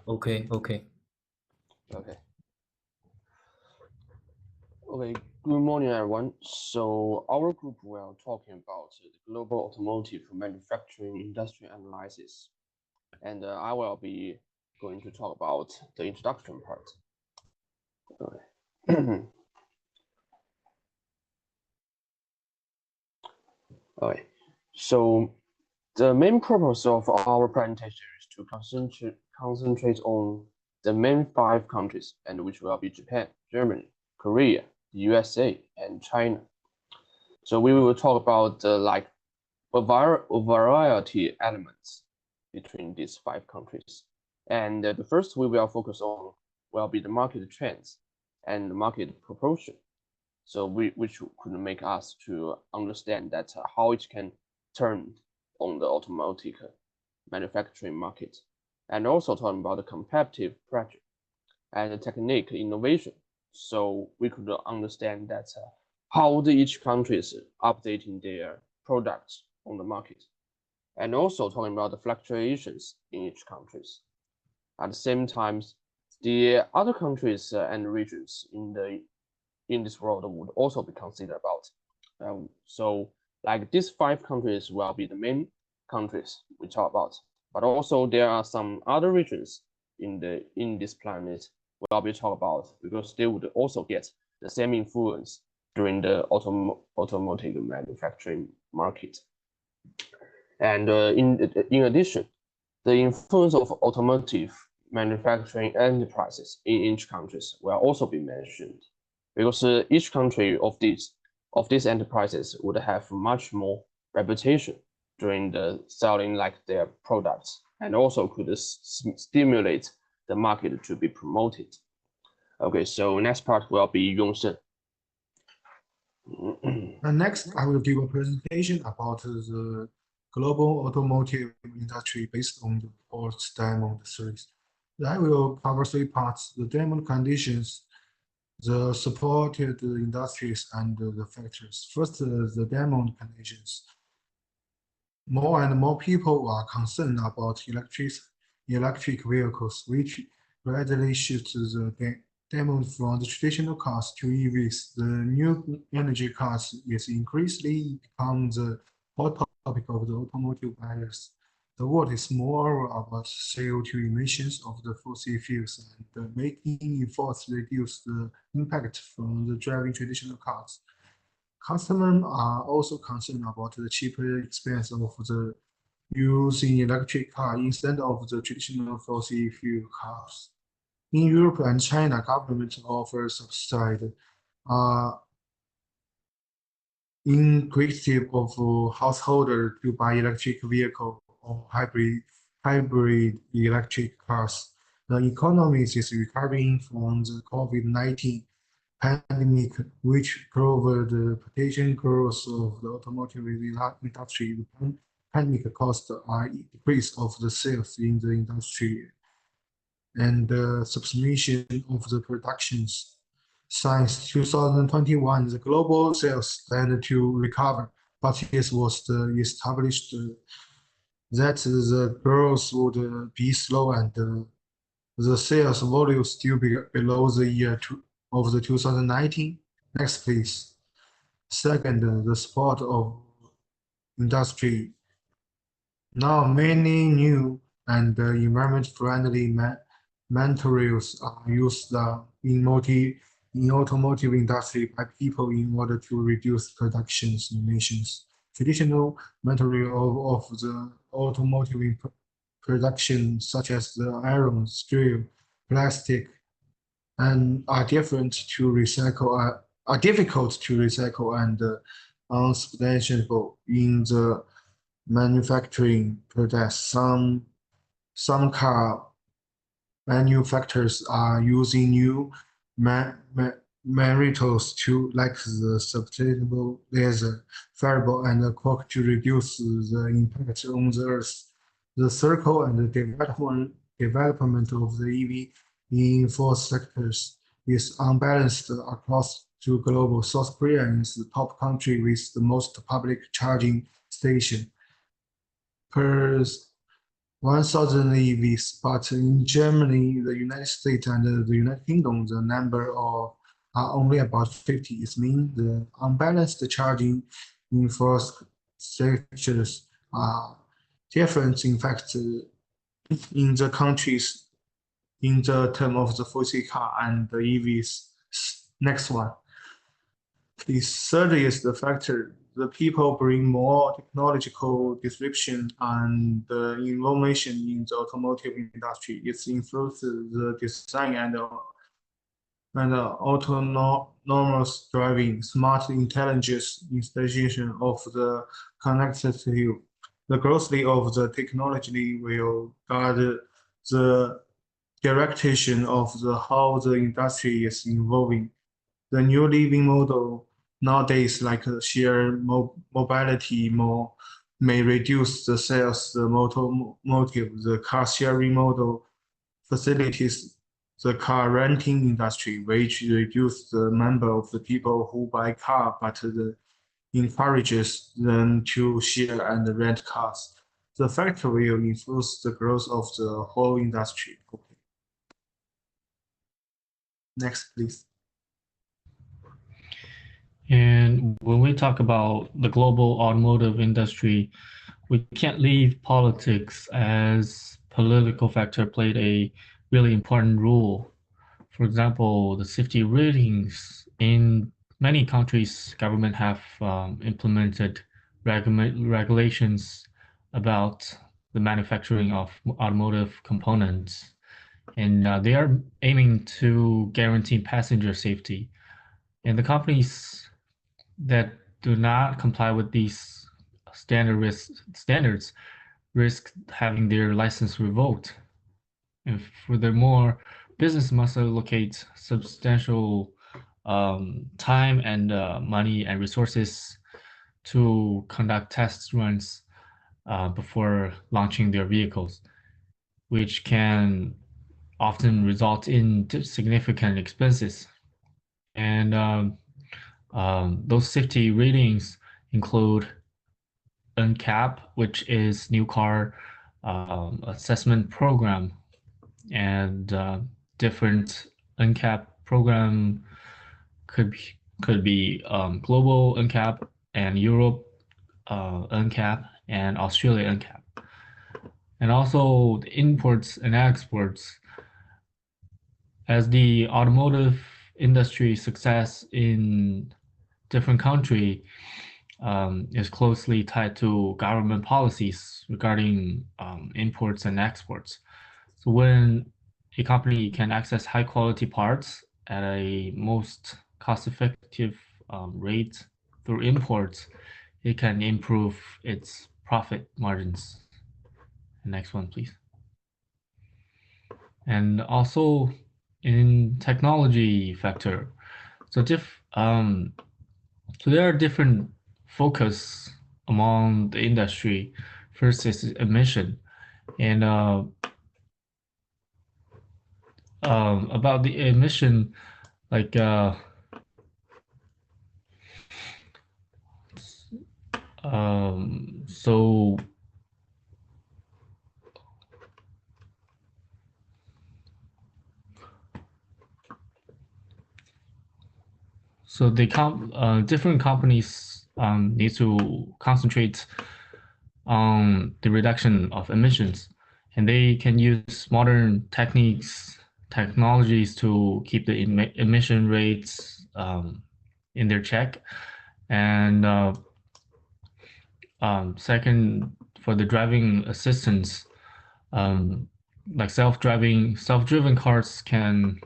Okay. Okay. Okay. Good morning, everyone. So our group will talking about the global automotive manufacturing industry analysis, and I will be going to talk about the introduction part. Okay. Okay. So the main purpose of our presentation is to concentrate on the main 5 countries, and which will be Japan, Germany, Korea, the USA, and China. So we will talk about like a variety elements between these 5 countries. And the first we will focus on will be the market trends and the market proportion. So which could make us to understand that how it can turn on the automotive manufacturing market, and also talking about the competitive pressure and the technique innovation. So we could understand that how each country is updating their products on the market, and also talking about the fluctuations in each countries. At the same time, the other countries and regions in this world would also be considered about. So like these 5 countries will be the main countries we talk about, but also there are some other regions in this planet will be talked about because they would also get the same influence during the automotive manufacturing market. And in addition, the influence of automotive manufacturing enterprises in each countries will also be mentioned, because each country of these enterprises would have much more reputation during the selling like their products, and also could stimulate the market to be promoted. Okay, so next part will be Yongsheng. And next, I will give a presentation about the global automotive industry based on the Ports Diamond series. I will cover 3 parts: the diamond conditions, the supported industries, and the factors. First, the diamond conditions. More and more people are concerned about electric vehicles, which gradually shift the demand from the traditional cars to EVs. The new energy cars is increasingly become the hot topic of the automotive buyers. The world is more about CO2 emissions of the fossil fuels and making efforts reduce the impact from the driving traditional cars. Customers are also concerned about the cheaper expense of the using electric car instead of the traditional fossil fuel cars. In Europe and China, government offers subsidy inclusive of householder to buy electric vehicle or hybrid electric cars. The economy is recovering from the COVID-19 pandemic, which proved the potential growth of the automotive industry. The pandemic caused a decrease of the sales in the industry and the submission of the productions. Since 2021, the global sales started to recover, but it was established that the growth would be slow and the sales volume still be below the year of the 2019. Next, please. Second, the support of industry. Now, many new and environment-friendly materials are used in automotive industry by people in order to reduce production emissions. Traditional material of the automotive production, such as the iron, steel, plastic, and are different to recycle, are difficult to recycle and unsustainable in the manufacturing process. Some car manufacturers are using new materials to like the sustainable leather, fiber, and cork to reduce the impact on the earth. The circle and the development of the EV in 4 sectors is unbalanced across to global. South Korea is the top country with the most public charging station. Per 1,000 EVs, but in Germany, the United States, and the United Kingdom, the number of are only about 50. It means the unbalanced charging infrastructures are different. In fact, in the countries, in the term of the fossil car and the EVs. Next one. The third is the factor. The people bring more technological disruption and innovation in the automotive industry. It influences the design and autonomous driving, smart intelligence installation of the connected to the growth of the technology will guide the direction of the how the industry is evolving. The new living model nowadays, like share mobility, more may reduce the sales, the motive, the car sharing model facilities the car renting industry, which reduce the number of the people who buy car, but encourages them to share and rent cars. The factor will influence the growth of the whole industry. Okay. Next, please. And when we talk about the global automotive industry, we can't leave politics, as political factor played a really important role. For example, the safety ratings in many countries, government have implemented regulations about the manufacturing of automotive components, and they are aiming to guarantee passenger safety. And the companies that do not comply with these standards risk having their license revoked. And furthermore, business must allocate substantial time and money and resources to conduct test runs before launching their vehicles, which can often result in significant expenses. And those safety ratings include NCAP, which is New Car Assessment Program, and different NCAP program could be global NCAP and Europe NCAP and Australia NCAP. And also the imports and exports. As the automotive industry success in different country is closely tied to government policies regarding imports and exports. So when a company can access high quality parts at a most cost-effective rate through imports, it can improve its profit margins. The next one, please. And also in technology factor, so so there are different focus among the industry. First is emission, and about the emission, like so different companies need to concentrate on the reduction of emissions, and they can use modern technologies to keep the emission rates in their check. And second, for the driving assistance, like self-driven cars can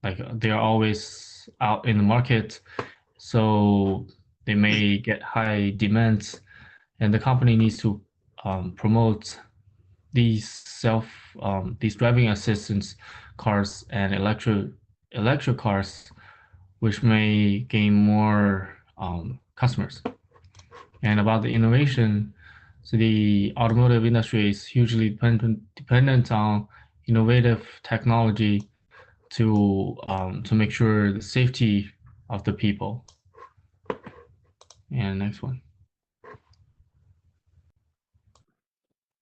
like they are always out in the market, so they may get high demands, and the company needs to promote these driving assistance cars and electric cars, which may gain more customers. And about the innovation, so the automotive industry is hugely dependent on innovative technology to make sure the safety of the people. And next one.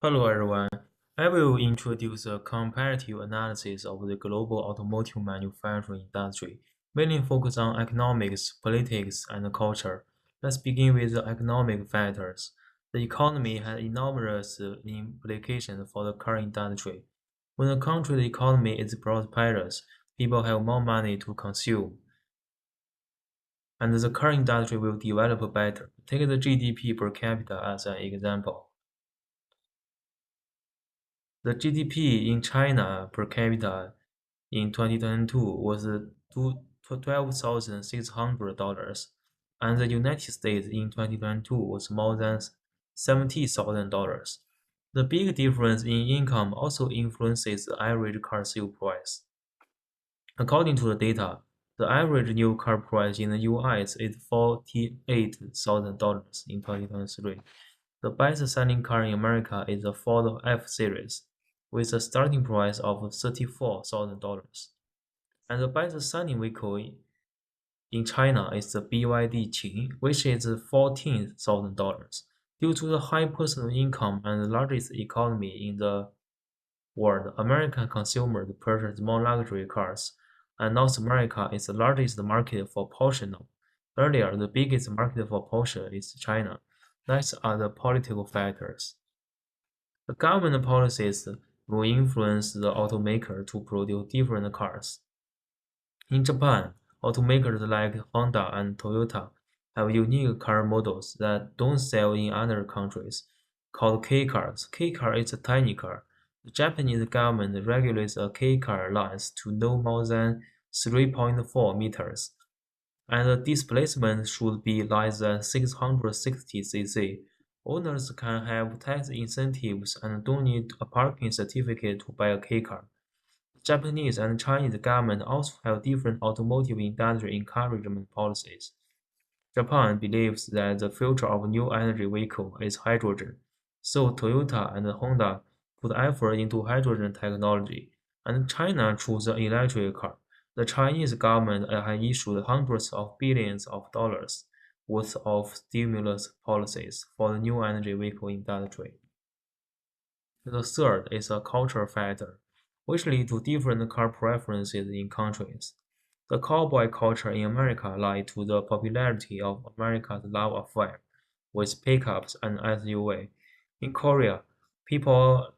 Hello everyone. I will introduce a comparative analysis of the global automotive manufacturing industry, mainly focused on economics, politics, and culture. Let's begin with the economic factors. The economy has enormous implications for the car industry. When a country's economy is prosperous, people have more money to consume, and the car industry will develop better. Take the GDP per capita as an example. The GDP in China per capita in 2022 was $12,600, and the United States in 2022 was more than $70,000. The big difference in income also influences the average car sale price. According to the data, the average new car price in the US is $48,000 in 2023. The best-selling car in America is the Ford F-Series, with a starting price of $34,000. And the best-selling vehicle in China is the BYD Qing, which is $14,000. Due to the high personal income and the largest economy in the world, American consumers purchase more luxury cars, and North America is the largest market for Porsche now. Earlier, the biggest market for Porsche is China. Next are the political factors. The government policies will influence the automaker to produce different cars. In Japan, automakers like Honda and Toyota have unique car models that don't sell in other countries, called K-cars. K-car is a tiny car. The Japanese government regulates a K-car length to no more than 3.4 meters, and the displacement should be less than 660 cc. Owners can have tax incentives and don't need a parking certificate to buy a K-car. Japanese and Chinese government also have different automotive industry encouragement policies. Japan believes that the future of new energy vehicle is hydrogen, so Toyota and Honda put effort into hydrogen technology, and China chose the electric car. The Chinese government has issued hundreds of billions of dollars worth of stimulus policies for the new energy vehicle industry. The third is a cultural factor, which leads to different car preferences in countries. The cowboy culture in America led to the popularity of America's love affair with pickups and SUV. In Korea, people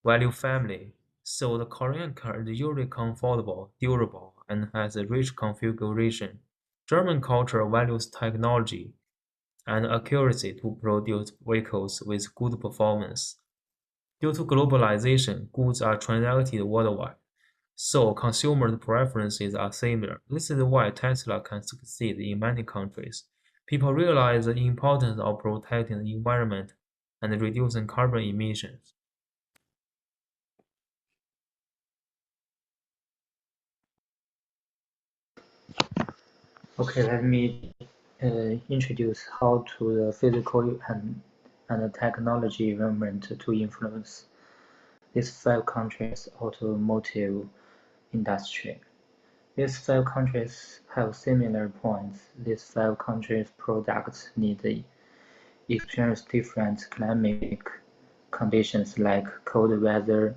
value family, so the Korean car is usually comfortable, durable, and has a rich configuration. German culture values technology and accuracy to produce vehicles with good performance. Due to globalization, goods are transacted worldwide, so consumer preferences are similar. This is why Tesla can succeed in many countries. People realize the importance of protecting the environment and reducing carbon emissions. Okay, let me introduce how to the physical and the technology environment to influence these 5 countries' automotive industry. These 5 countries have similar points. These 5 countries' products need to experience different climatic conditions like cold weather,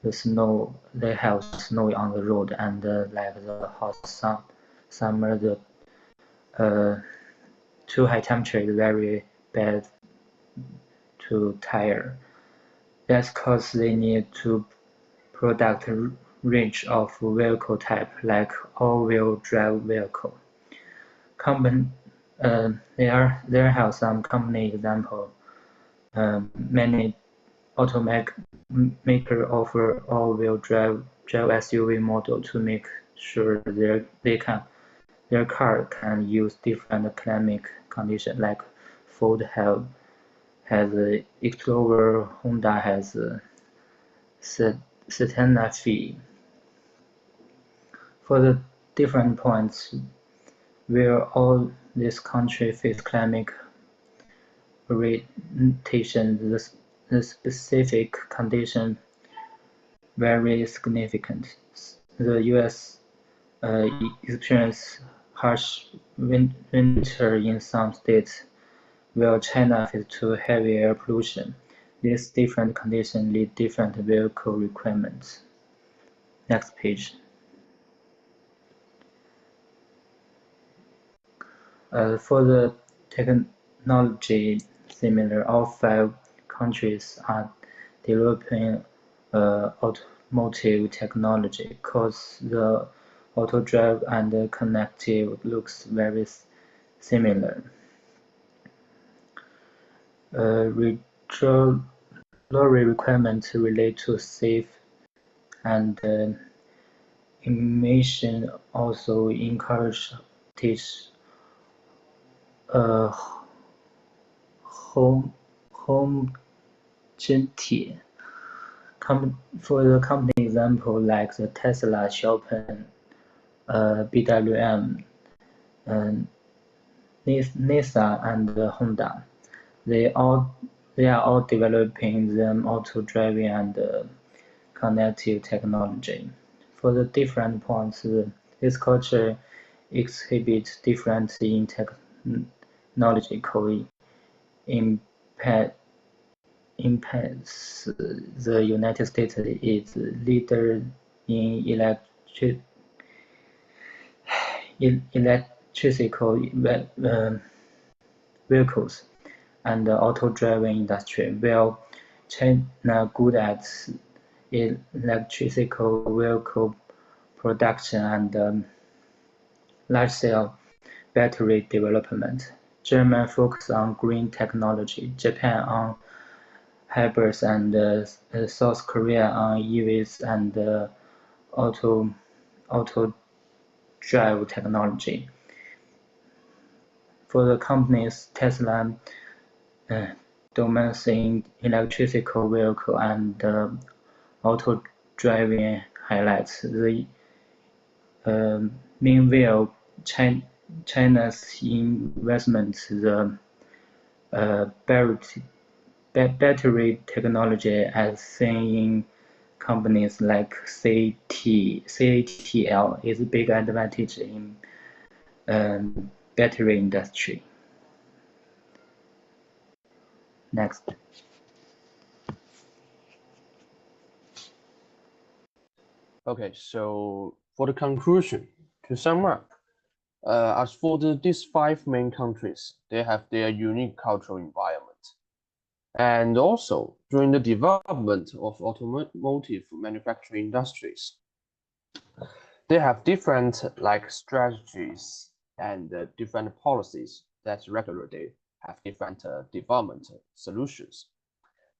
the snow, they have snow on the road, and like the hot summer, the too high temperature is very bad to tire. That's cause they need to product a range of vehicle type like all-wheel drive vehicle. There have some company example. Many automaker offer all-wheel drive SUV model to make sure their car can use different climatic conditions. Like Ford has Explorer, Honda has Santa Fe. For the different points where all this country face climatic variation, the specific condition very significant. The US experience harsh winter in some states, while China faces too heavy air pollution. These different conditions lead different vehicle requirements. Next page. For the technology similar, all 5 countries are developing automotive technology because the auto drive and connective looks very similar. Regulatory requirements relate to safe and emission also encourage this homogeneity. For the company example like the Tesla, Chopin, BWM, Nissan, and Honda, they are all developing them auto driving and connective technology. For the different points, this culture exhibits difference in technological impacts. The United States is leader in electrical vehicles and the auto driving industry, while China good at electrical vehicle production and large-scale battery development. Germany focus on green technology, Japan on hybrids, and South Korea on EVs and auto drive technology. For the companies, Tesla domains in electrical vehicle and auto driving highlights. The meanwhile, China's investment the battery technology as seen in companies like CATL is a big advantage in battery industry. Next. Okay, so for the conclusion, to sum up, as for these 5 main countries, they have their unique cultural environment. And also, during the development of automotive manufacturing industries, they have different strategies and different policies that regularly have different development solutions.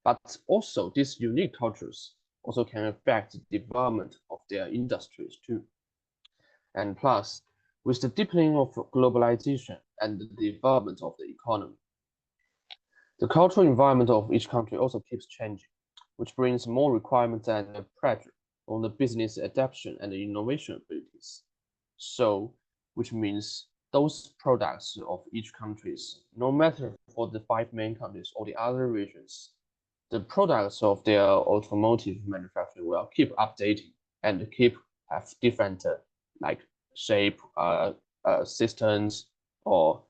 But also, these unique cultures also can affect the development of their industries too. And plus, with the deepening of globalization and the development of the economy, the cultural environment of each country also keeps changing, which brings more requirements and pressure on the business adaptation and innovation abilities. So, which means those products of each countries, no matter for the 5 main countries or the other regions, the products of their automotive manufacturing will keep updating and have different shape, systems, or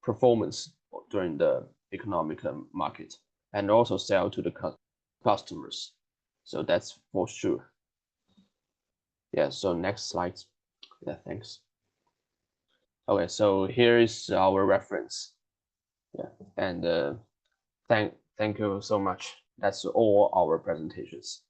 performance during the economic market, and also sell to the customers. So that's for sure. Yeah, so next slide. Yeah, thanks. Okay, so here is our reference. Yeah, and thank you so much. That's all our presentations.